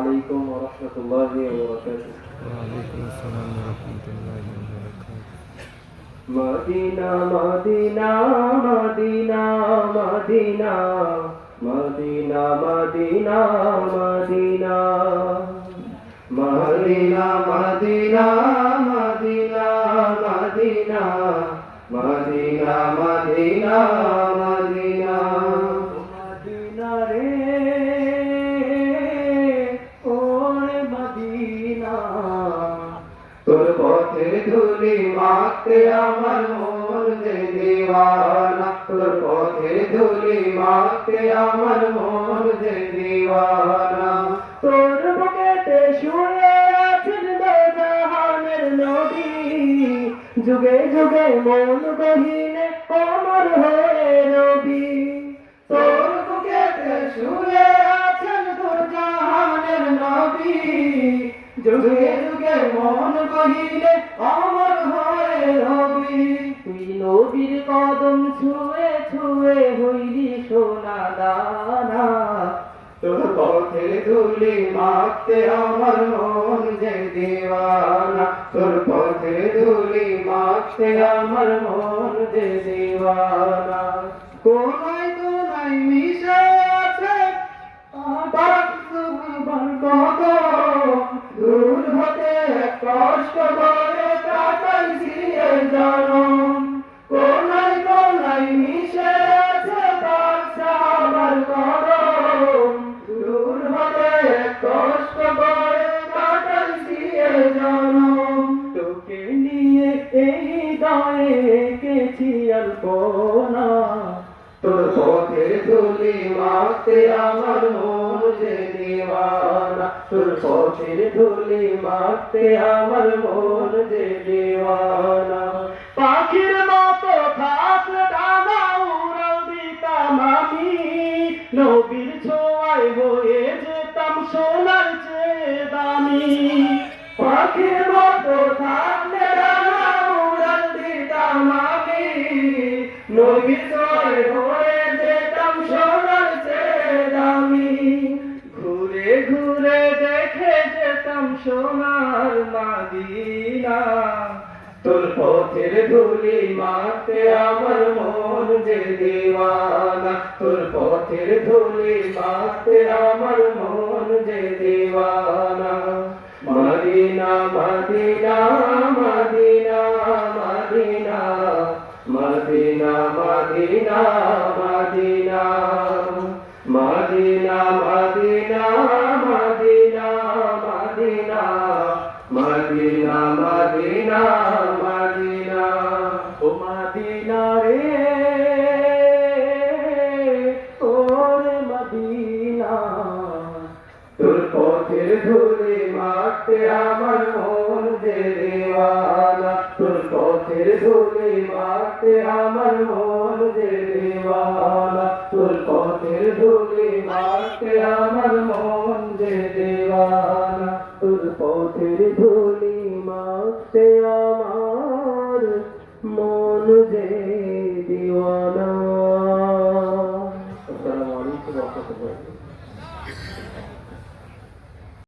আলাইকুম ওয়া রাহমাতুল্লাহি ওয়া বারাকাতুহু। ওয়ালাইকুম আসসালাম ওয়া রাহমাতুল্লাহি ওয়া বারাকাতুহু। Medina Medina Medina Medina Medina Medina Medina Medina Medina Medina Medina Medina Medina Medina Medina রে ওরে মদিনা তোর পথের ধুলি মাখতে আমার মন যে দিওয়ানা তোর পথের ধুলি মাখতে আমার মন যে দিওয়ানা তোর বুকেতে শুয়ে আছেন দোজাহানের নবী যুগে যুগে মন গহিনে অমর হয়ে রবি তোর বুকেতে শুয়ে আছেন দোজাহানের নবী যুগে যুগে মন কহিলে অমর হয়ে রবি তুই নবীর কদম ছুঁয়ে ছুঁয়ে হইলি সোনা দানা তোর পথের ধুলি মাখতে আমার মন যে দিওয়ানা তোর পথের ধুলি মাখতে আমার মন যে দিওয়ানা কোনায় কোনায় মিশে আছে দূর হতে কষ্ট করে কাটাইছি জনম কোনায় কোনায় মিশে আছে সাহাবার করম দূর হতে কষ্ট করে কাটাইছি জনম তোকে নিয়ে এই হৃদয়ে এঁকেছি আলপনা তোর পথের ধুলি মাখতে আমার মন যে দিওয়ানা তোর পথের ধুলি মাখতে আমার মন যে দিওয়ানা পাখির মতো থাকলে ডানা উড়াল দিতাম আমি নবীর ছোঁয়ায় হয়ে যেতাম সোনার চেয়ে দামি পাখির মতো থাকলে ডানা উড়াল দিতাম আমি নবীর ছোঁয়ায় হয়ে যেতাম সোনার চেয়ে দামি ঘুরে ঘুরে দেখে যেতাম সোনার মদিনা তোর পথের ধুলি মাখতে আমার মন যে দিওয়ানা তোর পথের ধুলি মাখতে আমার মন যে দিওয়ানা Medina Medina Medina Medina Medina Medina Medina Medina Medina Medina Medina Medina Medina Medina ও মদিনা রে ওরে মদিনা তোর পথের ধুলি মাখতে আমার মন যে দিওয়ানা তোর পথের ধুলি মাখতে আমার মন যে দিওয়ানা তোর পথের ধুলি মাখতে আমার মন যে দিওয়ানা তোর পথের ধুলি মাখতে আমার মন যে